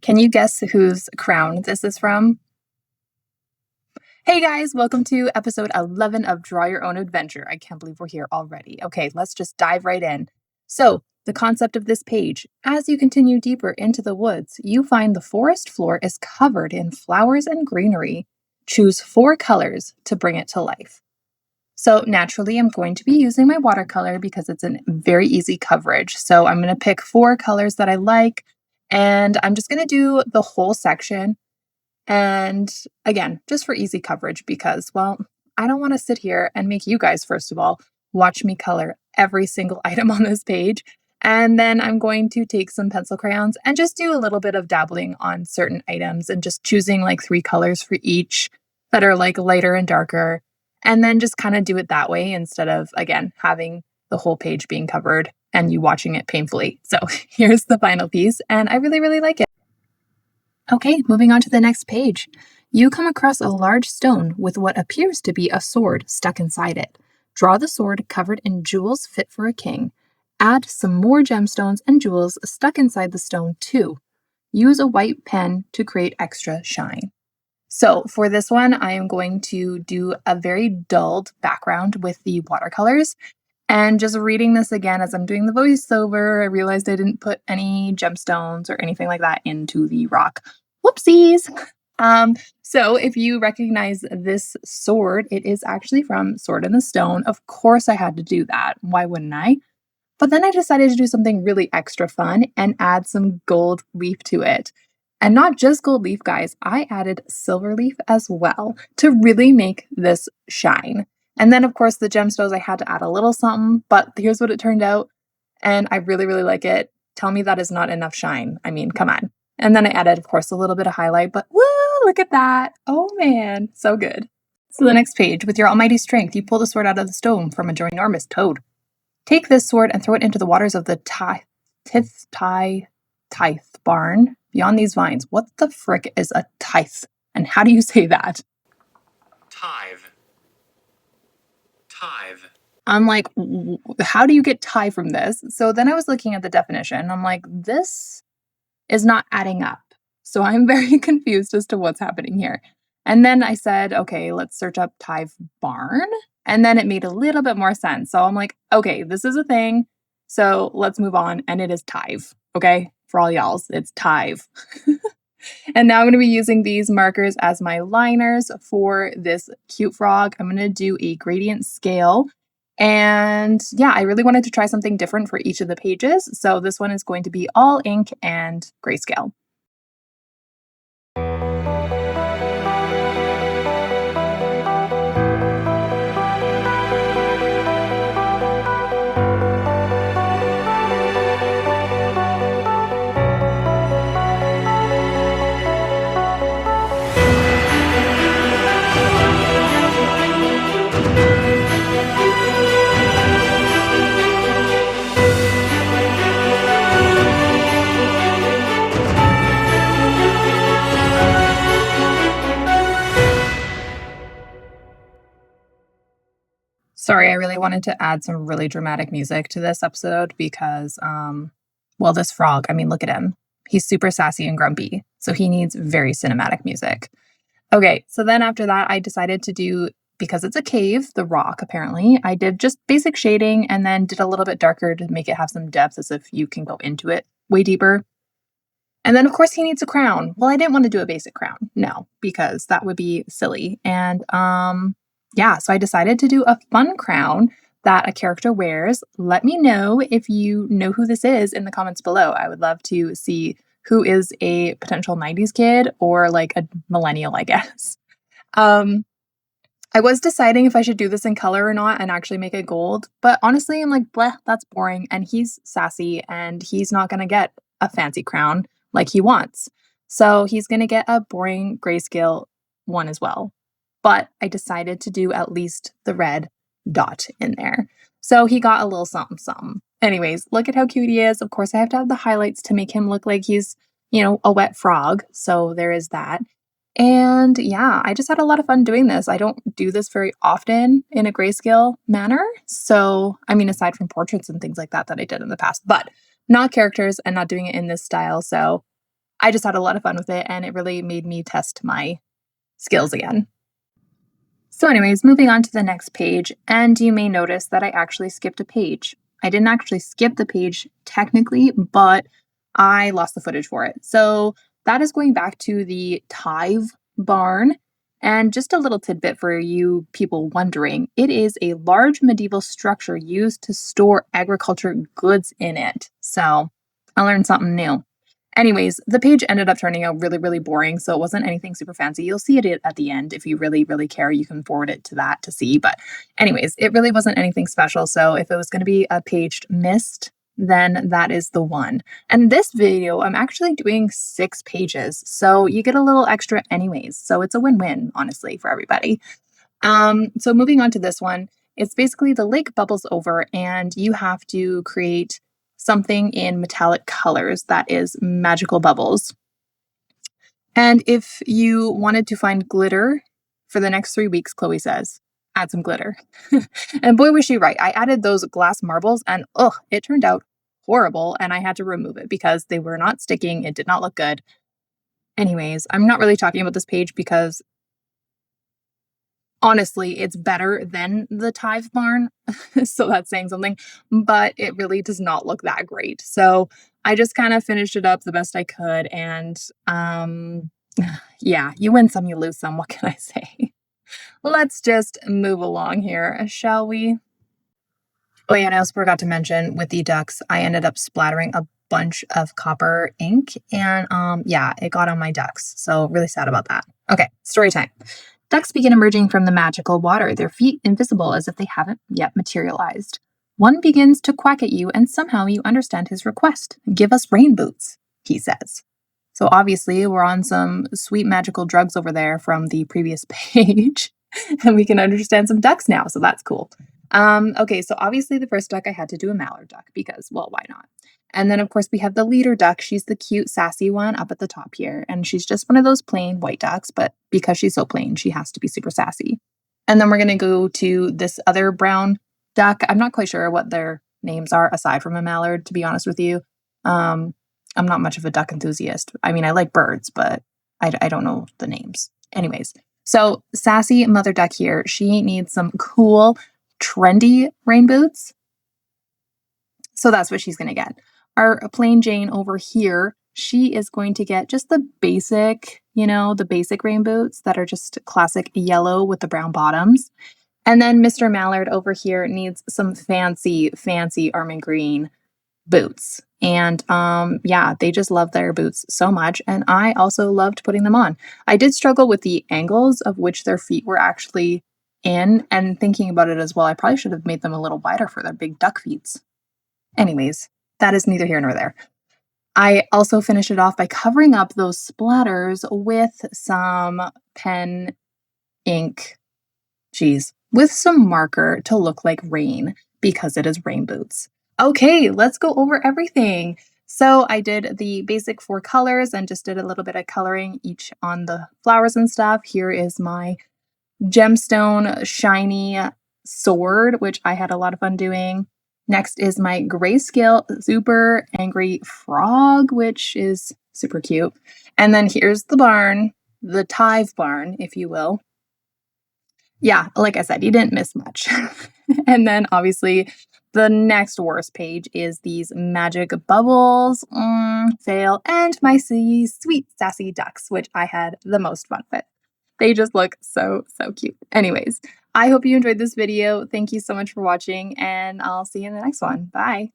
Can you guess whose crown this is from? Hey guys, welcome to episode 11 of Draw Your Own Adventure. I can't believe we're here already. Okay, let's just dive right in. So, the concept of this page: as you continue deeper into the woods, you find the forest floor is covered in flowers and greenery. Choose 4 colors to bring it to life. So, naturally, I'm going to be using my watercolor because it's a very easy coverage. So, I'm going to pick 4 colors that I like, and I'm just going to do the whole section. And again, just for easy coverage because, well, I don't want to sit here and make you guys, first of all, watch me color every single item on this page. And then I'm going to take some pencil crayons and just do a little bit of dabbling on certain items and just choosing like 3 colors for each that are like lighter and darker. And then just kind of do it that way instead of, again, having the whole page being covered and you watching it painfully. So here's the final piece, and I really, really like it. Okay, moving on to the next page. You come across a large stone with what appears to be a sword stuck inside it. Draw the sword covered in jewels fit for a king. Add some more gemstones and jewels stuck inside the stone too. Use a white pen to create extra shine. So for this one, I am going to do a very dulled background with the watercolors. And just reading this again as I'm doing the voiceover, I realized I didn't put any gemstones or anything like that into the rock. Whoopsies! So if you recognize this sword, it is actually from Sword in the Stone. Of course I had to do that. Why wouldn't I? But then I decided to do something really extra fun and add some gold leaf to it. And not just gold leaf, guys, I added silver leaf as well to really make this shine. And then, of course, the gemstones, I had to add a little something, but here's what it turned out. And I really, really like it. Tell me that is not enough shine. I mean, come on. And then I added, of course, a little bit of highlight, but woo, look at that. Oh man, so good. So the next page: with your almighty strength, you pull the sword out of the stone from a ginormous toad. Take this sword and throw it into the waters of the tithe barn beyond these vines. What the frick is a tithe? And how do you say that? Tithe. Tithe. I'm like, how do you get tithe from this? So then I was looking at the definition. I'm like, this is not adding up. So I'm very confused as to what's happening here. And then I said, okay, let's search up tithe barn. And then it made a little bit more sense. So I'm like, okay, this is a thing. So let's move on. And it is tithe. Okay. For all y'alls, it's tithe. And now I'm going to be using these markers as my liners for this cute frog. I'm going to do a gradient scale. And yeah, I really wanted to try something different for each of the pages. So this one is going to be all ink and grayscale. Sorry, I really wanted to add some really dramatic music to this episode because, well, this frog, I mean, look at him. He's super sassy and grumpy, so he needs very cinematic music. Okay, so then after that, I decided to do, because it's a cave, the rock apparently, I did just basic shading and then did a little bit darker to make it have some depth as if you can go into it way deeper. And then, of course, he needs a crown. Well, I didn't want to do a basic crown, no, because that would be silly. And yeah, so I decided to do a fun crown that a character wears. Let me know if you know who this is in the comments below. I would love to see who is a potential 90s kid or like a millennial, I guess. I was deciding if I should do this in color or not and actually make it gold, but honestly, I'm like, bleh, that's boring. And he's sassy and he's not going to get a fancy crown like he wants. So he's going to get a boring grayscale one as well. But I decided to do at least the red dot in there. So he got a little something, something. Anyways, look at how cute he is. Of course, I have to have the highlights to make him look like he's, a wet frog. So there is that. And yeah, I just had a lot of fun doing this. I don't do this very often in a grayscale manner. So, I mean, aside from portraits and things like that I did in the past, but not characters and not doing it in this style. So I just had a lot of fun with it, and it really made me test my skills again. So anyways, moving on to the next page, and you may notice that I actually skipped a page. I didn't actually skip the page technically, but I lost the footage for it. So that is going back to the Tive barn. And just a little tidbit for you people wondering, it is a large medieval structure used to store agriculture goods in it. So I learned something new. Anyways, the page ended up turning out really, really boring, so it wasn't anything super fancy. You'll see it at the end. If you really, really care, you can forward it to that to see. But anyways, it really wasn't anything special. So if it was going to be a page missed, then that is the one. And this video, I'm actually doing 6 pages, so you get a little extra anyways. So it's a win-win, honestly, for everybody. So moving on to this one, it's basically the lake bubbles over and you have to create something in metallic colors that is magical bubbles. And if you wanted to find glitter for the next 3 weeks, Chloe says, add some glitter. And boy, was she right. I added those glass marbles and it turned out horrible. And I had to remove it because they were not sticking. It did not look good. Anyways, I'm not really talking about this page because honestly, it's better than the Tive barn, so that's saying something, but it really does not look that great. So I just kind of finished it up the best I could, and yeah, you win some, you lose some. What can I say? Let's just move along here, shall we? Oh yeah, and I also forgot to mention with the ducks, I ended up splattering a bunch of copper ink, and yeah, it got on my ducks. So really sad about that. Okay, story time. Ducks begin emerging from the magical water, their feet invisible as if they haven't yet materialized. One begins to quack at you, and somehow you understand his request. Give us rain boots, he says. So obviously, we're on some sweet magical drugs over there from the previous page, and we can understand some ducks now, so that's cool. Okay, so obviously the first duck I had to do a mallard duck because, well, why not? And then, of course, we have the leader duck. She's the cute, sassy one up at the top here. And she's just one of those plain white ducks, but because she's so plain, she has to be super sassy. And then we're going to go to this other brown duck. I'm not quite sure what their names are aside from a mallard, to be honest with you. I'm not much of a duck enthusiast. I mean, I like birds, but I don't know the names. Anyways, so sassy mother duck here, she needs some cool, trendy rain boots. So that's what she's going to get. Our plain Jane over here, she is going to get just the basic, the basic rain boots that are just classic yellow with the brown bottoms. And then Mr. Mallard over here needs some fancy, fancy Armin Green boots. And yeah, they just love their boots so much. And I also loved putting them on. I did struggle with the angles of which their feet were actually in, and thinking about it as well, I probably should have made them a little wider for their big duck feet. Anyways, that is neither here nor there. I also finished it off by covering up those splatters with some pen ink, with some marker to look like rain because it is rain boots. Okay, let's go over everything. So I did the basic 4 colors and just did a little bit of coloring each on the flowers and stuff. Here is my gemstone shiny sword, which I had a lot of fun doing. Next is my grayscale super angry frog, which is super cute. And then here's the barn, the Tive barn, if you will. Yeah, like I said, you didn't miss much. And then obviously the next worst page is these magic bubbles, fail, and my sweet sassy ducks, which I had the most fun with. They just look so, so cute. Anyways, I hope you enjoyed this video. Thank you so much for watching, and I'll see you in the next one. Bye.